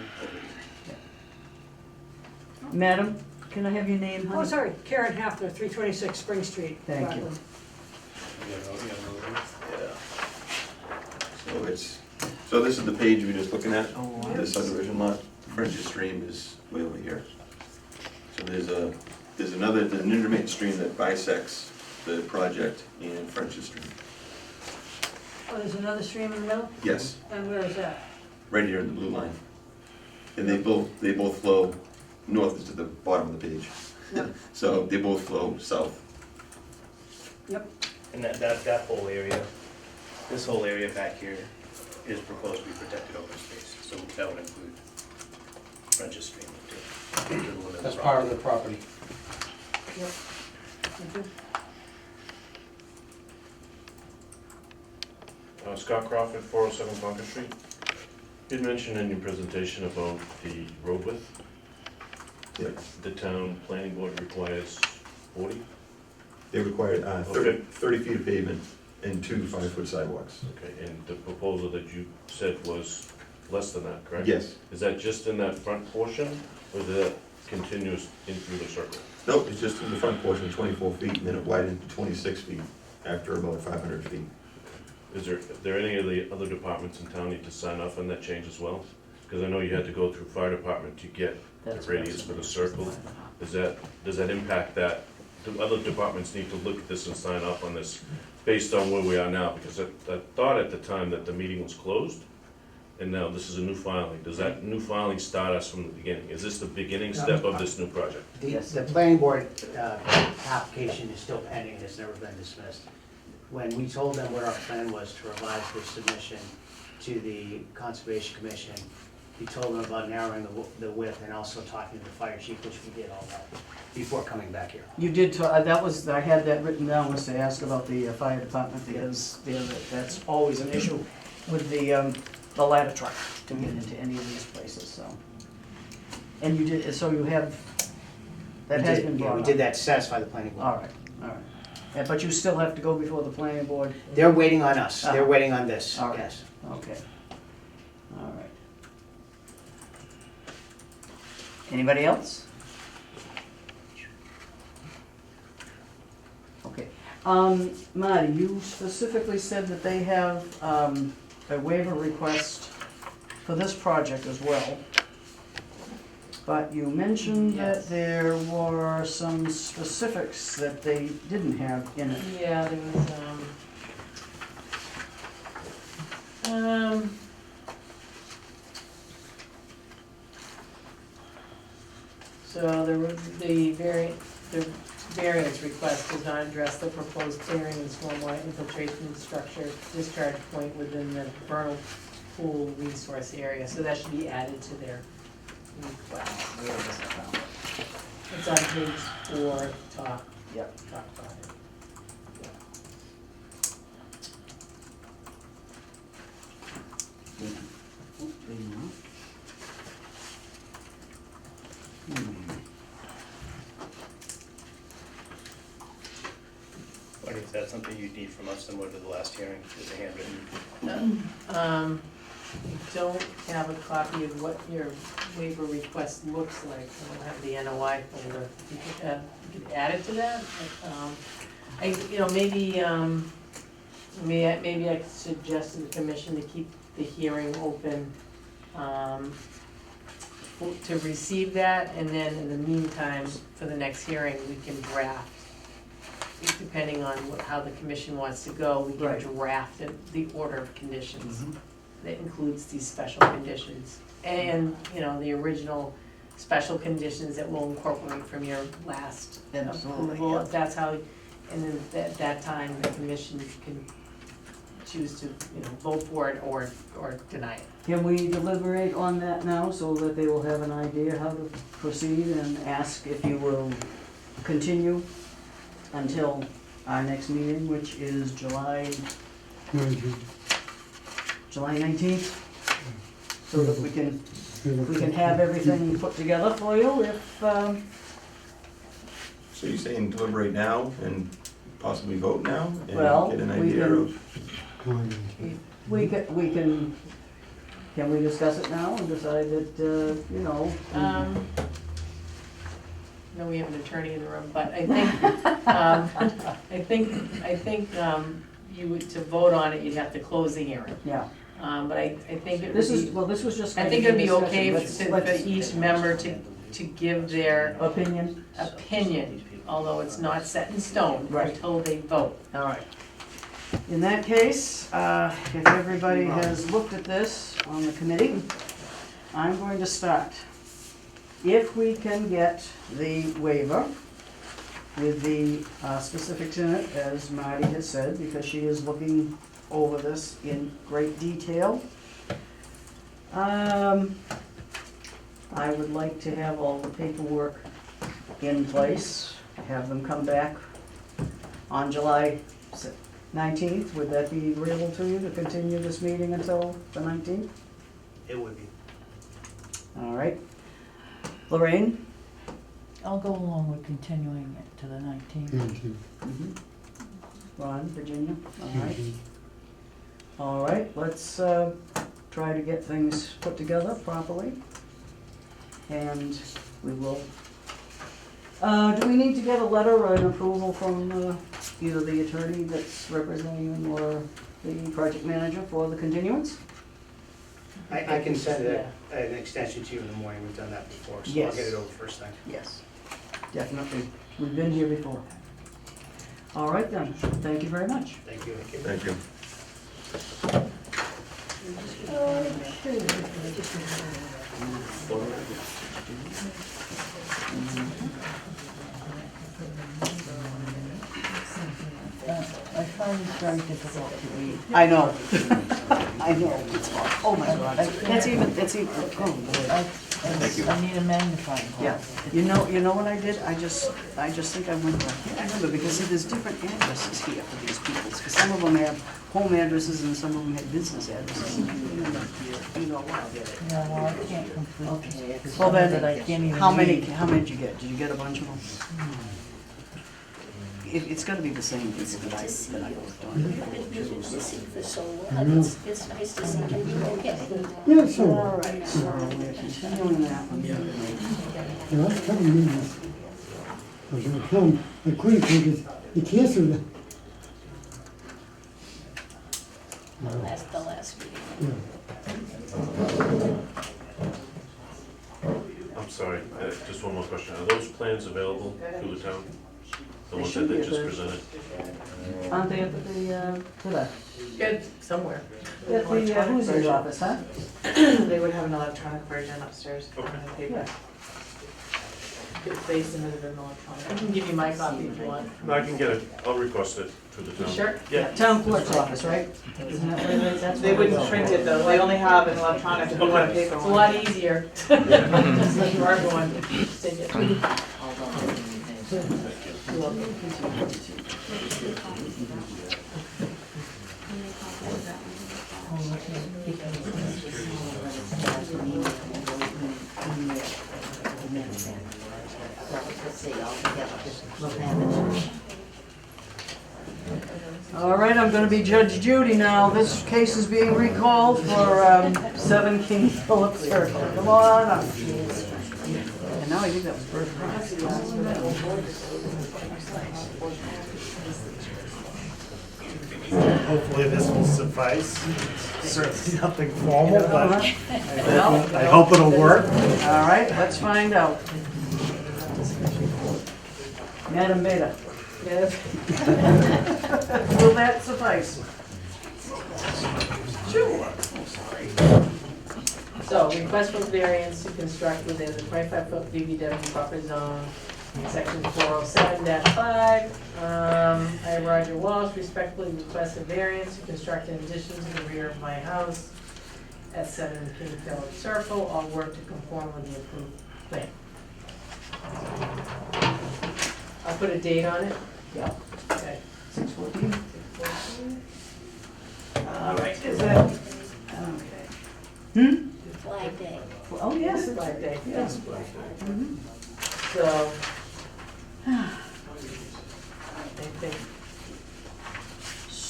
Madam, can I have your name, honey? Oh, sorry, Karen Hafner, 326 Spring Street. Thank you. Rockland. So this is the page we were just looking at, Oh, the subdivision lot. French's Stream is way over here. So there's an intermittent stream that bisects the project in French's Stream. Oh, there's another stream in the middle? Yes, And where is that? right here in the blue line. And they both flow north to the bottom of the page. Yep. So they both flow south. Yep. And that whole area, this whole area back here is proposed to be protected open space, so that would include French's Stream too. That's part of the property. Yep. Thank you. Scott Crawford, 407 Concord Street. You had mentioned in your presentation about the road width. Yep. The town planning board requires 40? They require Okay. 30 feet of pavement and 2 5-foot sidewalks. Okay, and the proposal that you said was less than that, correct? Yes. Is that just in that front portion, or is that continuous in through the circle? Nope, it's just in the front portion, 24 feet, and then it widened to 26 feet after about 500 feet. Is there any of the other departments in town need to sign off on that change as well? Because I know you had to go through fire department to get That's the radius for the circle. Does that impact that? Do other departments need to look at this and sign off on this based on where we are now? Because I thought at the time that the meeting was closed, and now this is a new filing. Does that new filing start us from the beginning? Is this the beginning step of this new project? The planning board application is still pending, it's never been dismissed. When we told them what our plan was to revise this submission to the Conservation Commission, we told them about narrowing the width and also talking to the fire chief, which we did all that before coming back here. You did, I had that written down, was to ask about the fire department, because that's always an issue with the ladder truck to get into any of these places, so. And you did, so you have, that has been brought Yeah, up? we did that to satisfy the planning board. All right, all right. Yeah, but you still have to go before the planning board? They're waiting on us, they're waiting on this, All right. yes. Okay. All right. Anybody else? Okay. Marty, you specifically said that they have a waiver request for this project as well. But you mentioned that there were some specifics that they didn't have in it. Yeah, there was, so the variance request does not address the proposed clearing and stormwater infiltration structure discharge point within the vernal pool resource area, so that should be added to their request. Where is it now? It's on page 4, top. Yep. Top 5. Is that something you need from us similar to the last hearing, is a handwritten? I don't have a copy of what your waiver request looks like. I don't have the NOI folder. You could add it to that. But, maybe I could suggest to the commission to keep the hearing open to receive that, and then in the meantime, for the next hearing, we can draft. Depending on how the commission wants to go, we can draft the order of conditions that includes these special conditions. And, the original special conditions that we'll incorporate from your last approval. Yeah. If that's how, and then at that time, the commission can choose to, vote for it or deny it. Can we deliberate on that now so that they will have an idea how to proceed and ask if you will continue until our next meeting, which is July 19th? So that we can have everything put together for you if, So you're saying deliberate now and possibly vote now Well, and get an we idea can- of? Can we discuss it now and decide that, you know? No, we have an attorney in the room, but I think, you would, to vote on it, you'd have to close the hearing. Yeah, But I think it would this is, be, well, this was just. I think kind of it'd be a okay discussion. for each member to give their Opinion? opinion, although it's not set in stone Right. until they vote. All right. In that case, if everybody has looked at this on the committee, I'm going to start. If we can get the waiver with the specifics in it, as Marty has said, because she is looking over this in great detail. I would like to have all the paperwork in place, have them come back on July 19th. Would that be agreeable to you to continue this meeting until the 19th? It would be. All right. Lorraine? I'll go along with continuing it to the 19th. Mhm. Ron, Virginia? All right. All right, let's try to get things put together properly. And we will, do we need to get a letter or an approval from either the attorney that's representing them or the project manager for the continuance? I can send an extension to you in the morning, we've done that before, so I'll Yes. get it over first thing. Yes, definitely. We've been here before. All right then, thank you very much. Thank you. Thank you. I find this very difficult to read. I know. I know, it's hard. Oh my God. That's even, oh boy. I need a magnifying glass. Yeah, you know what I did? I just think I went back. I can't remember, because see, there's different addresses here for these people. Because some of them have home addresses and some of them have business addresses. You know what? No, well, I can't complete Okay. this. Well That I can't then, even how many read. did you get? Did you get a bunch of them? It's gotta be the same people that I worked on. You've been missing for so long, it's nice to see you okay. Yeah, so, All right, so we're continuing that one. the last couple of meetings, I was gonna come, I couldn't because he canceled it. The last meeting. Yeah. I'm sorry, just one more question. Are those plans available through the town? The ones that they just presented? Aren't they up at the, today? Good, somewhere. At the, who's in the office, huh? They would have an electronic version upstairs on the paper. Yeah. They submitted an electronic. I can give you my copy if you want. No, I can get it, I'll request it through the town. Sure? Yeah. Town clerk's office, right? Isn't that where that's They where it wouldn't is? print it though, they only have an electronic, if you want a paper It's a one. lot easier. Just like for everyone. Take it. All right, I'm gonna be Judge Judy now. This case is being recalled for 7 King Philip Circle. Come on up. And now I think that was birth. Hopefully this will suffice. Certainly nothing formal, but Well, I hope it'll work. all right, let's find out. Madam Beta. Yes. Will that suffice? Sure. So, request for variance to construct within the 25-foot BBW buffer zone, section 407-5. I, Roger Walsh, respectfully request a variance to construct an addition to the rear of my house at 7 King Philip Circle. All work to conform with the approved plan. I'll put a date on it. Yeah. Okay. 6:14. 6/14. All right, is that, okay. Flag Day. Oh, yes. It's Flag Day. Yes. So, I think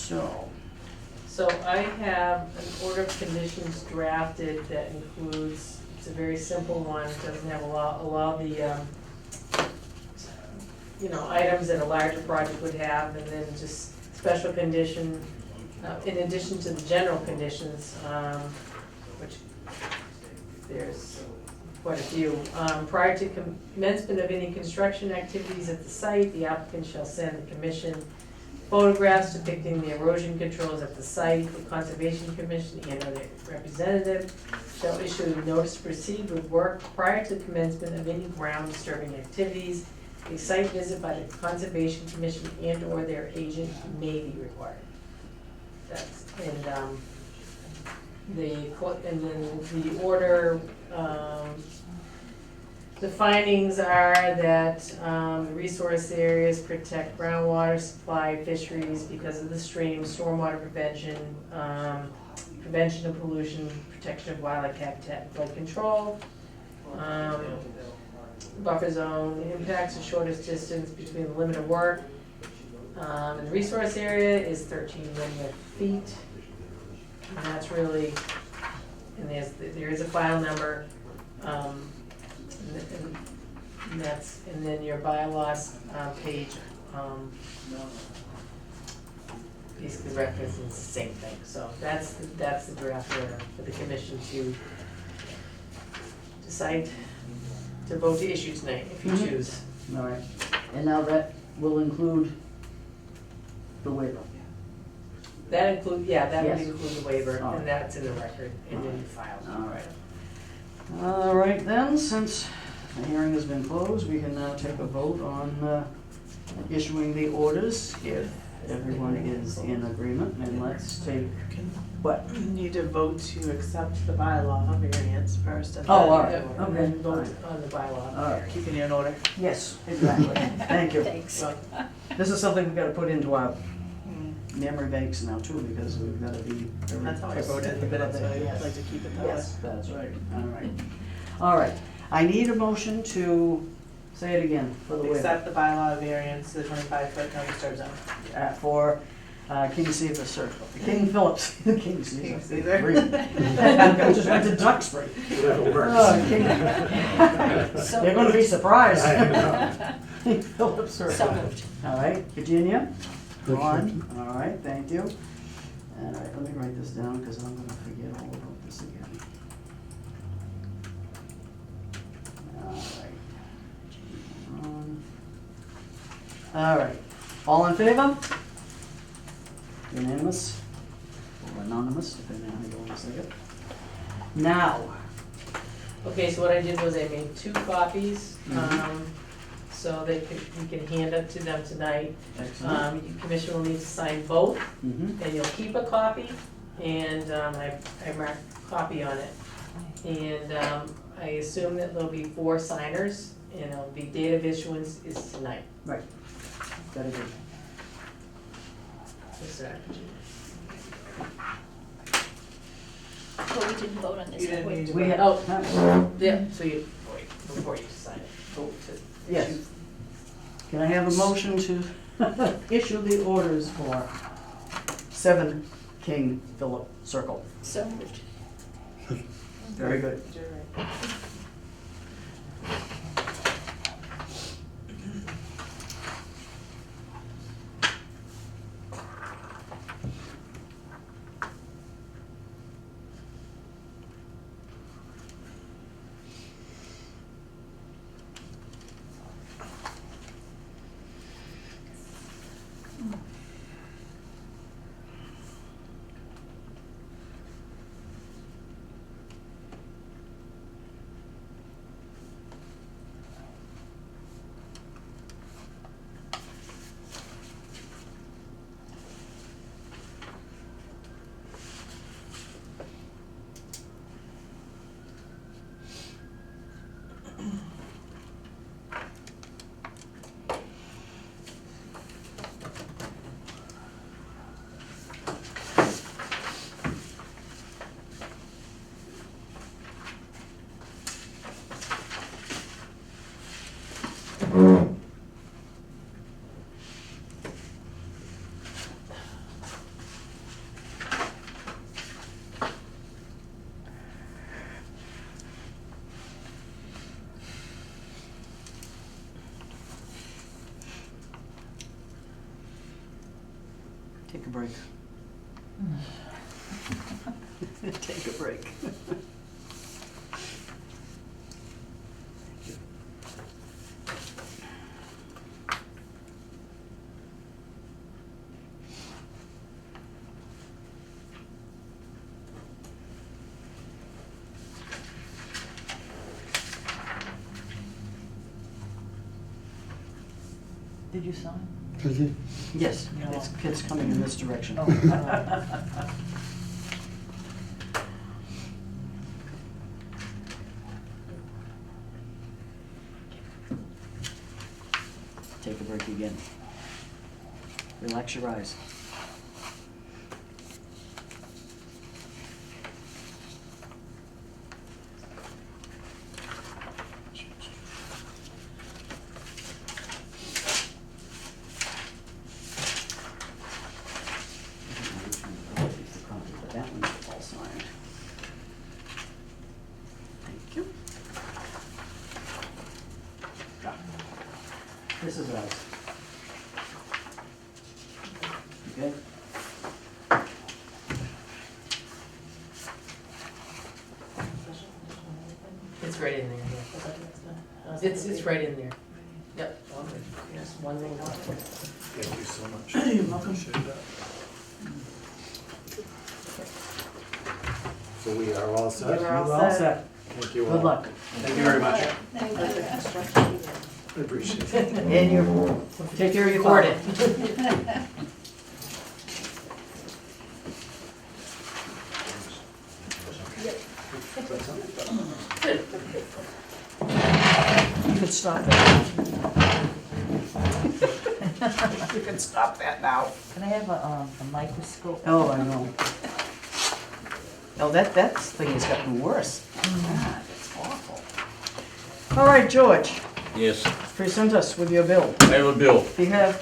So I have an order of conditions drafted that includes, it's a very simple one, doesn't have a lot of the, items that a larger project would have, and then just special condition, in addition to the general conditions, which there's quite a few. Prior to commencement of any construction activities at the site, the applicant shall send the commission photographs depicting the erosion controls at the site. The Conservation Commission and or their representative shall issue a notice to proceed with work prior to commencement of any ground disturbing activities. A site visit by the Conservation Commission and or their agent may be required. That's, and then the order, the findings are that the resource areas protect groundwater supply, fisheries because of the stream, stormwater prevention, prevention of pollution, protection of wildlife habitat, and flood control. Buffer zone impacts the shortest distance between the limit of work. And the resource area is 13 linear feet. And that's really, and there is a file number. And that's, and then your bylaws page basically references the same thing. So that's the draft order for the commission to decide to vote to issue tonight, if you choose. All right, and now that will include the waiver. That include, yeah, that would Yes. include the waiver, All right. and that's in the record, and in the file. All right. All right then, since the hearing has been closed, we can now take a vote on issuing the orders if everyone is in agreement, and let's take, what? You need to vote to accept the bylaw variance first, and Oh, then, all right. And then vote on the bylaw. All right. keeping it in order. Yes, exactly. Thank you. Thanks. This is something we've got to put into our memory banks now too, because we've got to be very That's how I wrote it in the minutes, so I'd like to keep it that way. Yes, that's right. All right. All right. I need a motion to, say it again, for the waiver. Accept the bylaw variance, the 25-foot no disturb zone. For King Caesar Circle, King Phillips, King Caesar. King Caesar. Great. I just went to Duxbury. Oh, King- So You're gonna be surprised. I know. King Phillips So Circle. moved. All right, Virginia? Good Ron? All right, thank you. All right, let me write this down, because I'm gonna forget all about this again. All right. All right, all in favor? Unanimous, or anonymous, depending on how you want to say it. Now, Okay, so what I did was I made 2 copies, so they could, you can hand it to them tonight. excellent. Your commission will need to sign both, Mhm. and you'll keep a copy, and I marked copy on it. And I assume that there'll be 4 signers, and it'll be date of issuance is tonight. Right, very good. Is that- But we didn't vote on this. You didn't have we? need to We vote. had, Yeah, so you, wait, before you sign it, vote to. yes. Can I have a motion to issue the orders for 7 King Philip Circle? So moved. Very good. You're right. Take a break. Take a break. Did you sign? Does it? Yes, No. it's coming in this direction. Oh, Take a break again. Relax your eyes. But that one's all signed. Thank you. This is ours. Okay? It's right in there, yeah. It's right in there. Yep. Just one thing. Thank you so much. You're welcome. Appreciate that. So we are all set? You're all You're all set. set. Thank you all. Good luck. Thank you very much. I appreciate it. And you, take care of your Record father. it. You can stop that. You can stop that now. Can I have a microscope? Oh, I know. Oh, that thing has gotten worse. God, it's awful. All right, George, Yes, present us with your bill. I have a bill. We have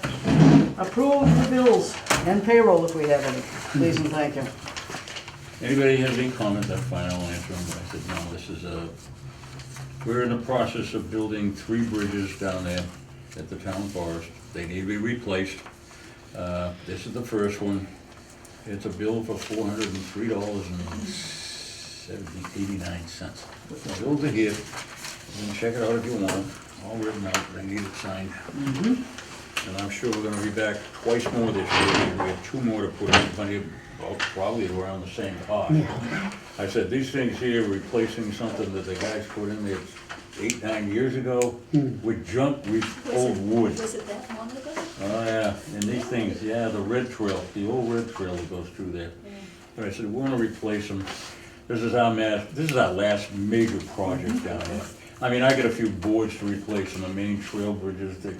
approved the bills and payroll if we have any. Please and thank you. Anybody has any comments, that's fine, I'll answer them. But I said, no, this is we're in the process of building 3 bridges down there at the town forest. They need to be replaced. This is the first one. It's a bill for $403.89. The bills are here. You can check it out if you want. All written out, they need it signed. And I'm sure we're gonna be back twice more this year. We have 2 more to put in, plenty of, well, probably around the same cost. I said, these things here, replacing something that the guys put in there 8, 9 years ago with junk, old wood. Was it that long ago? Oh, yeah, and these things, yeah, the red trail, the old red trail that goes through there. But I said, we wanna replace them. This is our last major project down there. I mean, I got a few boards to replace on the main trail bridges. They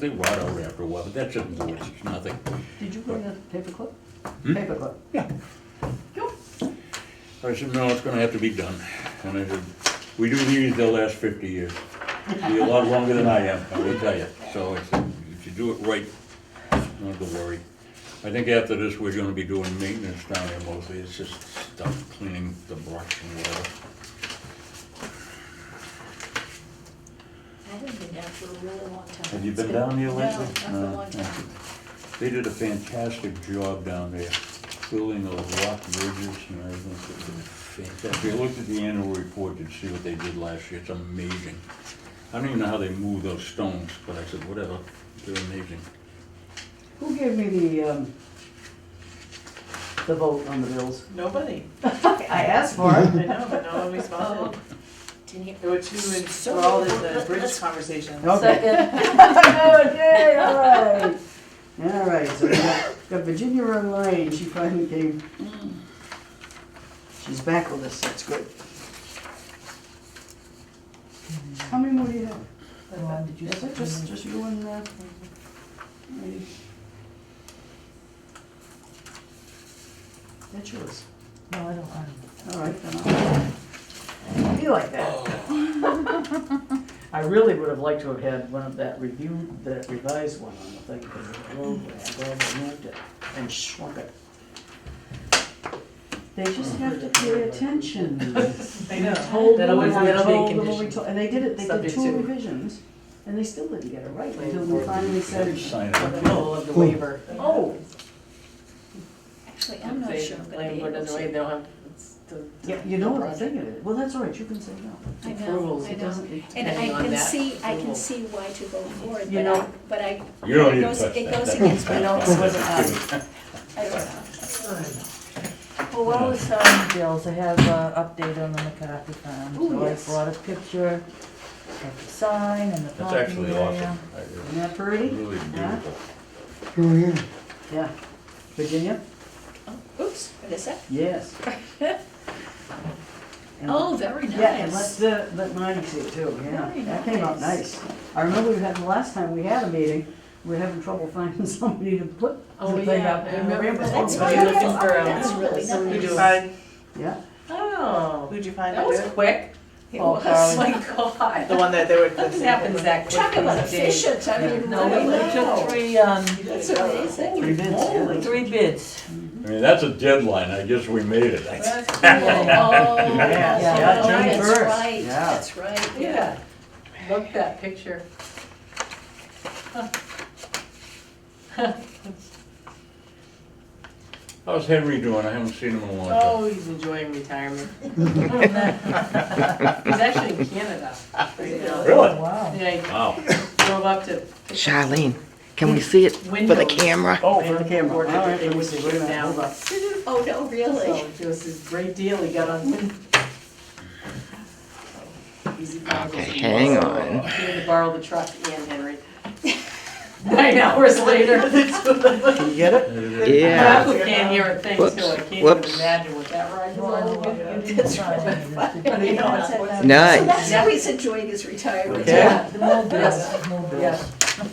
rot out after a while, but that's just boards, it's nothing. Did you bring a paperclip? Hmm? Paperclip. Yeah. I said, no, it's gonna have to be done. And I said, we do these, they'll last 50 years. Be a lot longer than I am, I will tell you. So I said, if you do it right, not to worry. I think after this, we're gonna be doing maintenance down there mostly. It's just stuff, cleaning the brush and whatever. I haven't been down for a really long time. Have you It's been down there lately? No, not for a long time. They did a fantastic job down there, building those rock bridges and everything. It was fantastic. If you looked at the annual report, you'd see what they did last year. It's amazing. I don't even know how they moved those stones, but I said, whatever, they're amazing. Who gave me the vote on the bills? Nobody. I asked for I it. know, but no one responded. There were 2 for all the bridge conversations. Okay. Okay, all right. All right, so we got Virginia online, she finally came. She's back with us, that's good. How many more do you have? Did you Is it just you and, me? That's yours. No, I don't. All right, then I'll be like that. I really would have liked to have had one of that revised one on the thing, because of the roadway. I'm glad they moved it and shrunk it. They just have to pay attention. I know. Told That them always what I gonna be told them what we conditioned. told- And they did it, they did Subject 2 to. revisions, and they still didn't get it right until we finally said. Sign For it. the middle of the waiver. Oh, Actually, I'm not If sure I'm the gonna planning be board able doesn't wait, to. they don't have, it's the. Yeah, you know what I'm thinking, well, that's all right, you can say no. I know, approvals, I It know. doesn't, And depending I on can that see, I approval. can see why to go forward, You but know- but I, You don't it need to goes, touch it that. goes against my you know, it principle. wasn't, I don't know. Well, while we're signing bills, I have an update on the McCarthy farm. Ooh, So I yes. brought a picture of the sign and the That's parking actually area. awesome. isn't that pretty? Really Yeah. beautiful. Oh, yeah. Yeah. Virginia? Oh, oops, wait a sec. Yes. And- Oh, very nice. Yeah, and let Marty see it too, yeah, Very that came out nice. nice. I remember we had, the last time we had a meeting, we were having trouble finding somebody to put Oh, the thing yeah, up. I in the remember ramp. That's somebody wonderful. looking for, That's really somebody nice. to- Find, Yeah, Oh, who'd you find? that was quick. It Oh was. my God. The one that they were. Nothing happens that quick. Talk about these days. efficient, I mean, No, really. we took three, That's amazing. three bids, yeah. three bids. I mean, that's a deadline, I guess we made it. That's cool. Oh, Yeah, yeah, June that's 1st, right, yeah. that's right, yeah. Yeah, look at that picture. How's Henry doing? I haven't seen him in a long time. Oh, he's enjoying retirement. He's actually in Canada right now. Really? Wow. Yeah, he Wow. drove up to. Charlene, can we see it for the Windows. camera? Oh, for the camera, all Ordered that right, they let me would see, ship wait a minute, down. hold up. Oh, no, really? So it was this great deal he got on Windows. Easy files. Okay, hang on. He had to borrow the truck and Henry. 9 hours later. Can you get it? Yeah. I can't hear a thing Whoops, too, I can't even whoops. imagine what that ride was like. That's right. You know, it's- Nice. So that's how he's enjoying his retirement. Okay. Yeah. More bills, more bills. Yeah.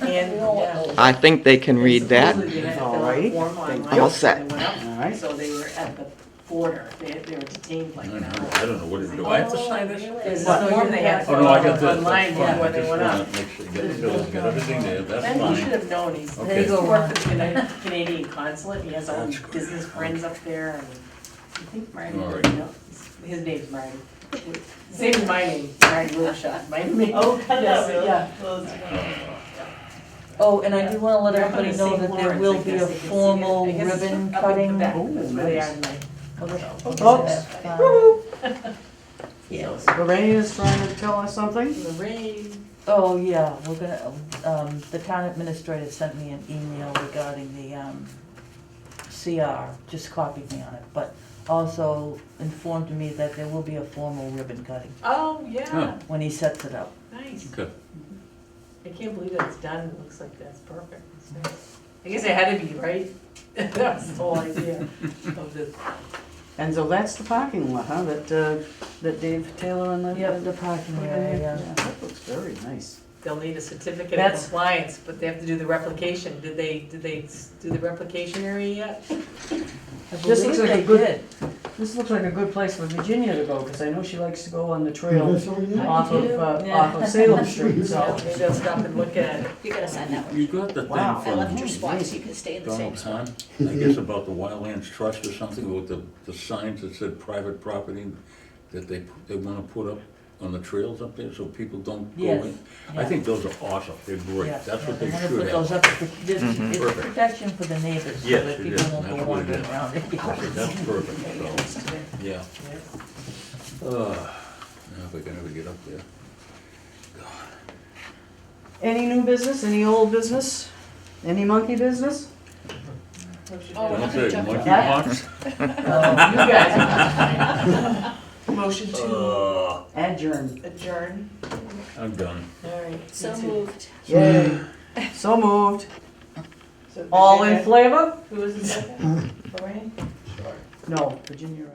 And, yeah. I think they can read that. Supposedly they had to fill out a Alright. form online, All so set. they went up. All right. So they were at the border, they were detained like an hour. I don't know what to do. I have to sign this? There's a form they had to Oh, fill no, I out got this. online That's fine. before I they just went wanna up. make sure you get the bills, get everything there. That's Then he should fine. have known, he's, Okay. he worked for the Canadian consulate, he has all these business friends up there, and I think Marty, All right. you know, his name's Marty. Same as my name, Marty Wilshire, my name. Oh, Yes, really? yeah. Oh, and I do wanna let They're up in everybody the know St. that there Lawrence, will I be guess a they can see it. formal I guess it's ribbon up in cutting. Quebec. Oh, That's where they are nice. tonight. Oops. Yes. Lorraine is trying to tell us something? Lorraine. Oh, yeah, we're gonna, the town administrator sent me an email regarding the, CR, just copied me on it, but also informed me that there will be a formal ribbon cutting Oh, yeah, Huh. when he sets it up. nice. Okay. I can't believe that it's done, it looks like that's perfect. It's nice. I guess it had to be, right? That was the whole idea of the, And so that's the parking lot, huh, that Dave Taylor and the. Yep, the parking area, yeah. That looks very nice. they'll need a certificate of That's- compliance, but they have to do the replication. Did they do the replication area yet? I This looks believe like a they good- did. This looks like a good place for Virginia to go, because I know she likes to go on the trail That's all, yeah. off of, Yeah. off of Salem Street, so. Maybe I'll stop and look at it. You gotta sign that one. You got the Wow. thing I left from your spot so you can stay in the same Donald spot. Hahn, I guess about the Wildlands Trust or something, with the signs that said private property that they wanna put up on the trails up there, so people don't go Yes. in. I Yeah. think those are awesome, they're great, Yeah, that's what yeah, they wanna should put those have. up, it's Perfect. protection for the neighbors, so Yes, that it people is, won't that's go what it wandering is. around. That's perfect, so, yeah. Now if I can ever get up there. Any new business, any old business, any monkey business? Oh, we're not Don't gonna say jump monkey to that. pox. You guys Motion to Adjourn. adjourn. I'm done. All right. So me too. moved. Yay. So moved. So All in Virginia- flavor? Who was the second? Lorraine? No, Virginia.